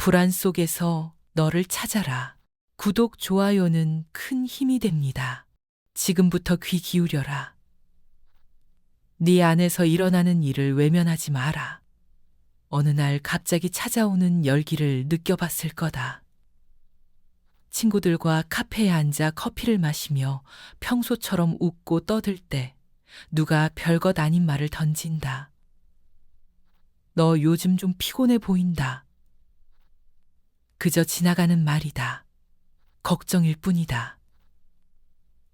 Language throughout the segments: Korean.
불안 속에서 너를 찾아라. 구독, 좋아요는 큰 힘이 됩니다. 지금부터 귀 기울여라. 네 안에서 일어나는 일을 외면하지 마라. 어느 날 갑자기 찾아오는 열기를 느껴봤을 거다. 친구들과 카페에 앉아 커피를 마시며 평소처럼 웃고 떠들 때 누가 별것 아닌 말을 던진다. 너 요즘 좀 피곤해 보인다. 그저 지나가는 말이다. 걱정일 뿐이다.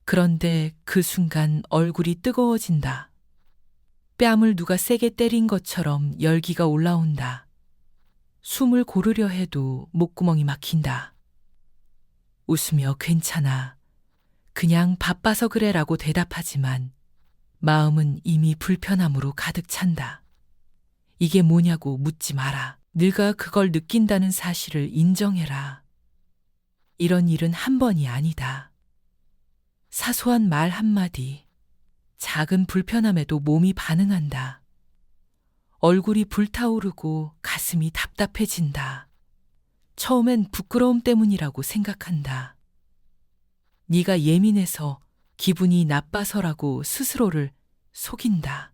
그런데 그 순간 얼굴이 뜨거워진다. 뺨을 누가 세게 때린 것처럼 열기가 올라온다. 숨을 고르려 해도 목구멍이 막힌다. 웃으며 괜찮아. 그냥 바빠서 그래라고 대답하지만 마음은 이미 불편함으로 가득 찬다. 이게 뭐냐고 묻지 마라. 네가 그걸 느낀다는 사실을 인정해라. 이런 일은 한 번이 아니다. 사소한 말 한마디, 작은 불편함에도 몸이 반응한다. 얼굴이 불타오르고 가슴이 답답해진다. 처음엔 부끄러움 때문이라고 생각한다. 네가 예민해서 기분이 나빠서라고 스스로를 속인다.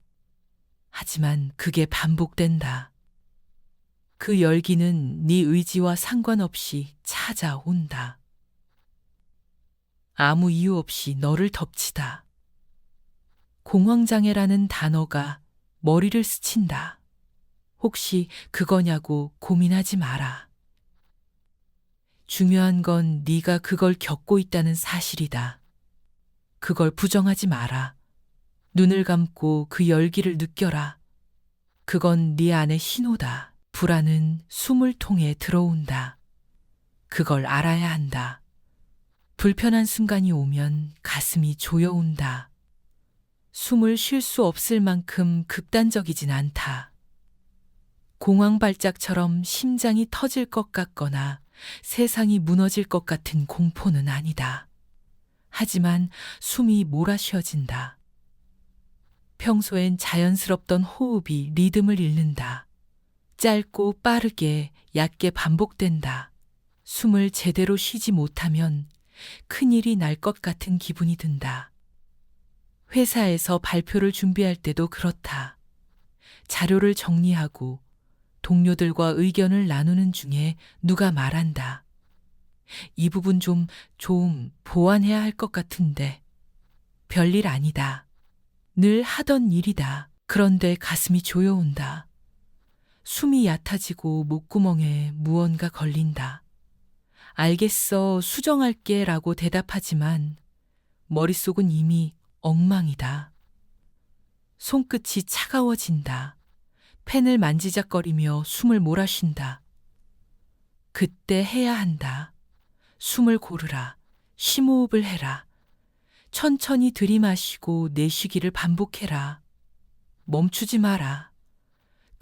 하지만 그게 반복된다. 그 열기는 네 의지와 상관없이 찾아온다. 아무 이유 없이 너를 덮치다. 공황장애라는 단어가 머리를 스친다. 혹시 그거냐고 고민하지 마라. 중요한 건 네가 그걸 겪고 있다는 사실이다. 그걸 부정하지 마라. 눈을 감고 그 열기를 느껴라. 그건 네 안의 신호다. 불안은 숨을 통해 들어온다. 그걸 알아야 한다. 불편한 순간이 오면 가슴이 조여온다. 숨을 쉴 수 없을 만큼 극단적이진 않다. 공황 발작처럼 심장이 터질 것 같거나 세상이 무너질 것 같은 공포는 아니다. 하지만 숨이 몰아쉬어진다. 평소엔 자연스럽던 호흡이 리듬을 잃는다. 짧고 빠르게 얕게 반복된다. 숨을 제대로 쉬지 못하면 큰일이 날 것 같은 기분이 든다. 회사에서 발표를 준비할 때도 그렇다. 자료를 정리하고 동료들과 의견을 나누는 중에 누가 말한다. 이 부분 좀 보완해야 할 것 같은데. 별일 아니다. 늘 하던 일이다. 그런데 가슴이 조여온다. 숨이 얕아지고 목구멍에 무언가 걸린다. 알겠어, 수정할게 라고 대답하지만 머릿속은 이미 엉망이다. 손끝이 차가워진다. 펜을 만지작거리며 숨을 몰아쉰다. 그때 해야 한다. 숨을 고르라. 심호흡을 해라. 천천히 들이마시고 내쉬기를 반복해라. 멈추지 마라.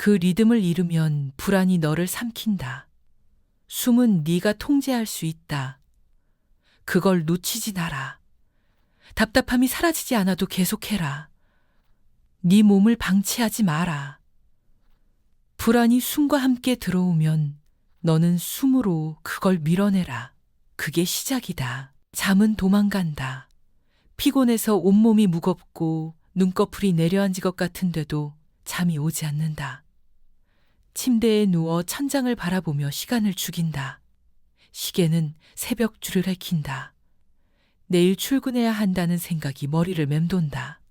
그 리듬을 잃으면 불안이 너를 삼킨다. 숨은 네가 통제할 수 있다. 그걸 놓치지 마라. 답답함이 사라지지 않아도 계속해라. 네 몸을 방치하지 마라. 불안이 숨과 함께 들어오면 너는 숨으로 그걸 밀어내라. 그게 시작이다. 잠은 도망간다. 피곤해서 온몸이 무겁고 눈꺼풀이 내려앉을 것 같은데도 잠이 오지 않는다. 침대에 누워 천장을 바라보며 시간을 죽인다. 시계는 새벽줄을 헤킨다. 내일 출근해야 한다는 생각이 머리를 맴돈다.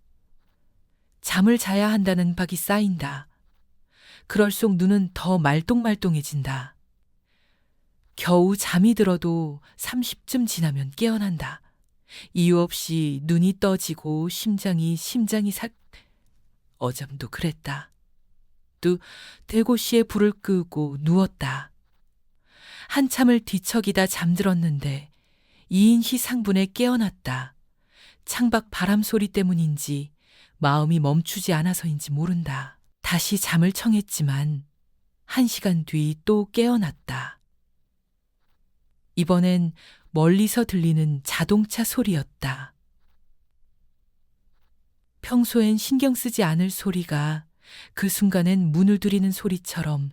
잠을 자야 한다는 박이 쌓인다. 그럴수록 눈은 더 말똥말똥해진다. 겨우 잠이 들어도 30쯤 지나면 깨어난다. 이유 없이 눈이 떠지고 심장이 어잠도 그랬다. 또 대고시에 불을 끄고 누웠다. 한참을 뒤척이다 잠들었는데 2인 시상분에 깨어났다. 창밖 바람 소리 때문인지 마음이 멈추지 않아서인지 모른다. 다시 잠을 청했지만 1시간 뒤 또 깨어났다. 이번엔 멀리서 들리는 자동차 소리였다. 평소엔 신경 쓰지 않을 소리가 그 순간엔 문을 두드리는 소리처럼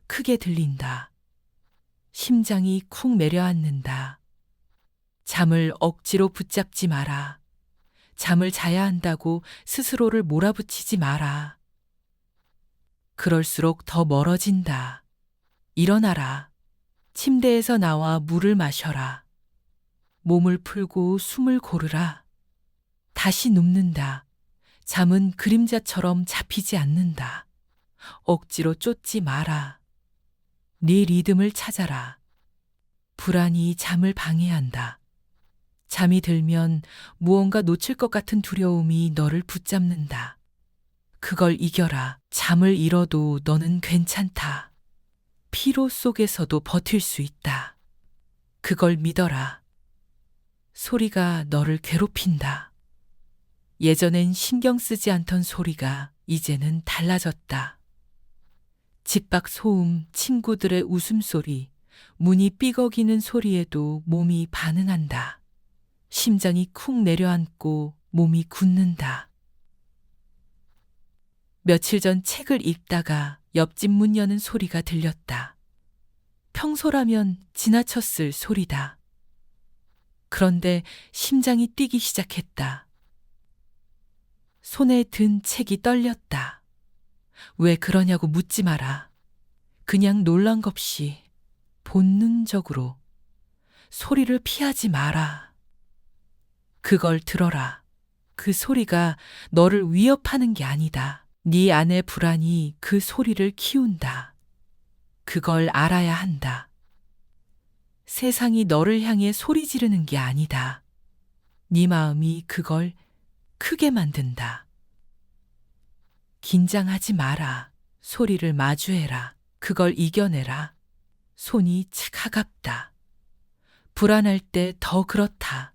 크게 들린다. 심장이 쿵 내려앉는다. 잠을 억지로 붙잡지 마라. 잠을 자야 한다고 스스로를 몰아붙이지 마라. 그럴수록 더 멀어진다. 일어나라. 침대에서 나와 물을 마셔라. 몸을 풀고 숨을 고르라. 다시 눕는다. 잠은 그림자처럼 잡히지 않는다. 억지로 쫓지 마라. 네 리듬을 찾아라. 불안이 잠을 방해한다. 잠이 들면 무언가 놓칠 것 같은 두려움이 너를 붙잡는다. 그걸 이겨라. 잠을 잃어도 너는 괜찮다. 피로 속에서도 버틸 수 있다. 그걸 믿어라. 소리가 너를 괴롭힌다. 예전엔 신경 쓰지 않던 소리가 이제는 달라졌다. 집 밖 소음, 친구들의 웃음소리, 문이 삐걱이는 소리에도 몸이 반응한다. 심장이 쿵 내려앉고 몸이 굳는다. 며칠 전 책을 읽다가 옆집 문 여는 소리가 들렸다. 평소라면 지나쳤을 소리다. 그런데 심장이 뛰기 시작했다. 손에 든 책이 떨렸다. 왜 그러냐고 묻지 마라. 그냥 놀란겁시 본능적으로 소리를 피하지 마라. 그걸 들어라. 그 소리가 너를 위협하는 게 아니다. 네 안의 불안이 그 소리를 키운다. 그걸 알아야 한다. 세상이 너를 향해 소리 지르는 게 아니다. 네 마음이 그걸 크게 만든다. 긴장하지 마라. 소리를 마주해라. 그걸 이겨내라. 손이 차갑다. 불안할 때 더 그렇다.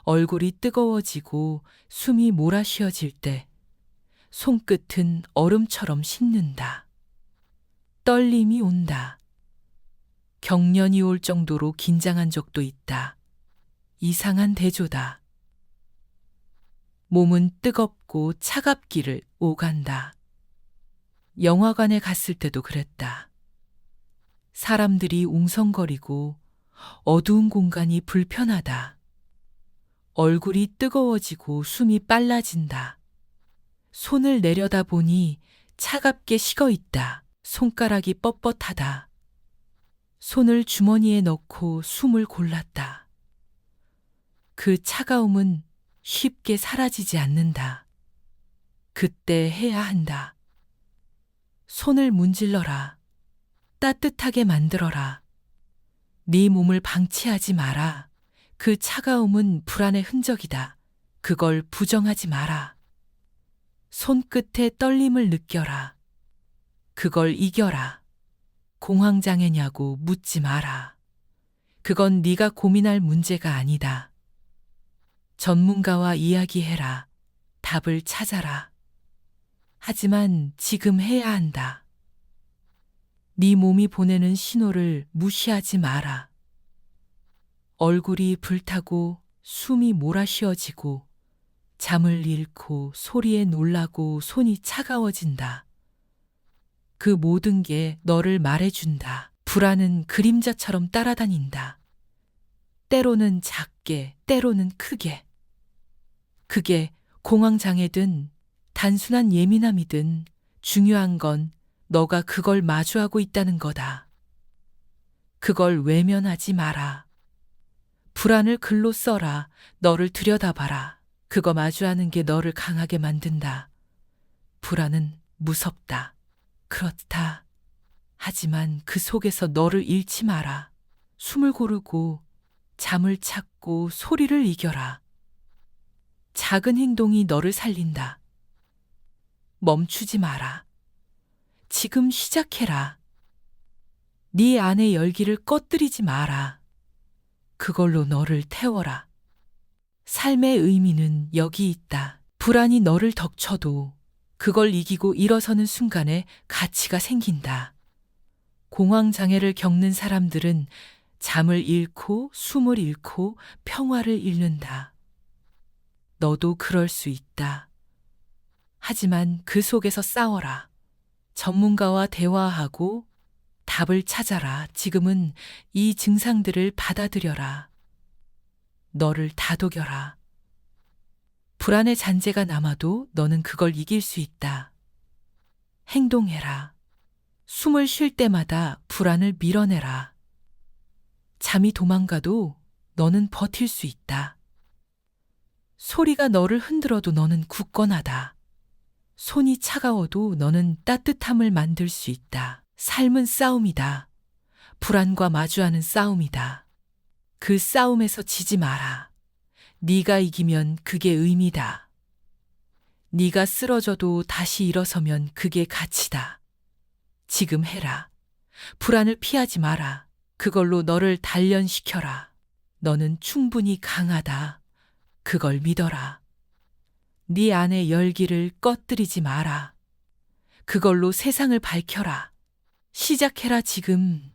얼굴이 뜨거워지고 숨이 몰아쉬어질 때 손끝은 얼음처럼 식는다. 떨림이 온다. 경련이 올 정도로 긴장한 적도 있다. 이상한 대조다. 몸은 뜨겁고 차갑기를 오간다. 영화관에 갔을 때도 그랬다. 사람들이 웅성거리고 어두운 공간이 불편하다. 얼굴이 뜨거워지고 숨이 빨라진다. 손을 내려다 보니 차갑게 식어 있다. 손가락이 뻣뻣하다. 손을 주머니에 넣고 숨을 골랐다. 그 차가움은 쉽게 사라지지 않는다. 그때 해야 한다. 손을 문질러라. 따뜻하게 만들어라. 네 몸을 방치하지 마라. 그 차가움은 불안의 흔적이다. 그걸 부정하지 마라. 손끝에 떨림을 느껴라. 그걸 이겨라. 공황장애냐고 묻지 마라. 그건 네가 고민할 문제가 아니다. 전문가와 이야기해라. 답을 찾아라. 하지만 지금 해야 한다. 네 몸이 보내는 신호를 무시하지 마라. 얼굴이 불타고 숨이 몰아쉬어지고 잠을 잃고 소리에 놀라고 손이 차가워진다. 그 모든 게 너를 말해준다. 불안은 그림자처럼 따라다닌다. 때로는 작게, 때로는 크게. 그게 공황장애든 단순한 예민함이든 중요한 건 너가 그걸 마주하고 있다는 거다. 그걸 외면하지 마라. 불안을 글로 써라. 너를 들여다봐라. 그거 마주하는 게 너를 강하게 만든다. 불안은 무섭다. 그렇다. 하지만 그 속에서 너를 잃지 마라. 숨을 고르고 잠을 찾고 소리를 이겨라. 작은 행동이 너를 살린다. 멈추지 마라. 지금 시작해라. 네 안의 열기를 꺼뜨리지 마라. 그걸로 너를 태워라. 삶의 의미는 여기 있다. 불안이 너를 덮쳐도 그걸 이기고 일어서는 순간에 가치가 생긴다. 공황장애를 겪는 사람들은 잠을 잃고 숨을 잃고 평화를 잃는다. 너도 그럴 수 있다. 하지만 그 속에서 싸워라. 전문가와 대화하고 답을 찾아라. 지금은 이 증상들을 받아들여라. 너를 다독여라. 불안의 잔재가 남아도 너는 그걸 이길 수 있다. 행동해라. 숨을 쉴 때마다 불안을 밀어내라. 잠이 도망가도 너는 버틸 수 있다. 소리가 너를 흔들어도 너는 굳건하다. 손이 차가워도 너는 따뜻함을 만들 수 있다. 삶은 싸움이다. 불안과 마주하는 싸움이다. 그 싸움에서 지지 마라. 네가 이기면 그게 의미다. 네가 쓰러져도 다시 일어서면 그게 가치다. 지금 해라. 불안을 피하지 마라. 그걸로 너를 단련시켜라. 너는 충분히 강하다. 그걸 믿어라. 네 안의 열기를 꺼뜨리지 마라. 그걸로 세상을 밝혀라. 시작해라 지금.